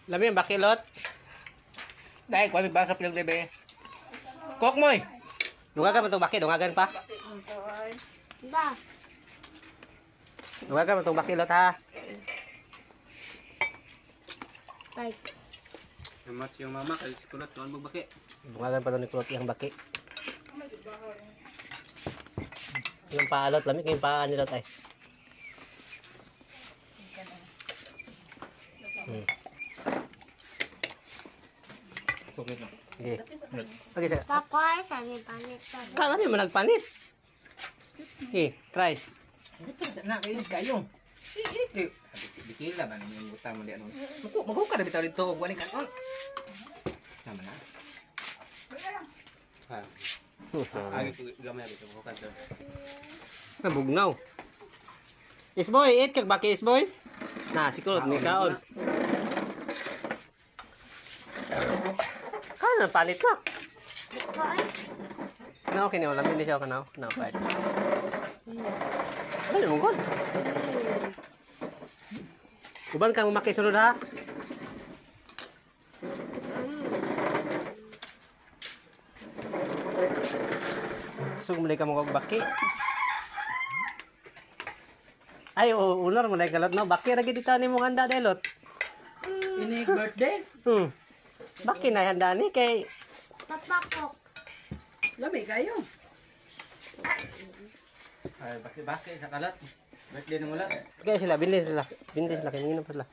Lami ang bakilot. Dahil ko ba sa pilang lebe. Kok mo eh. Dungagan mo itong baki, dungagan pa. Da. Dungagan mo itong bakilot ha. Right. Namat yung mama kay kulot tuan magbaki. Dungagan pa ito ni Kulot yung baki. Yung paalot, lami kayong paan nilot ay. Okay na. Sige. Okay, sir. Pakoy, sabi panit ko. Kala mo nagpanit. Okay, try. Ito na kayo. Ito. Dikila ba yung butang mo di ano. Maghuka na bitaw dito og wani kanon. Sama na. Ha. Agi ko gamay dito ko kanto. Nabugnaw. Isboy, eat kag baki isboy. Na, si Kulot ni kaon. Kana panit ka. Pakoy. Kana okay na, lamin ni siya kana. Na, pa. Ano mo kon? Kuban kang makisunod ha. Sug mulai ka mo kag baki. Ay, ular mo na kalot no. Baki ra gid dito ni mong handa delot. Ini birthday. Baki na handa ni kay Papakok. Labi kayo. Ay baki sa kalat. Birthday ng ulat. kay sila bindi sila. Bindi sila kay ngino pa sila.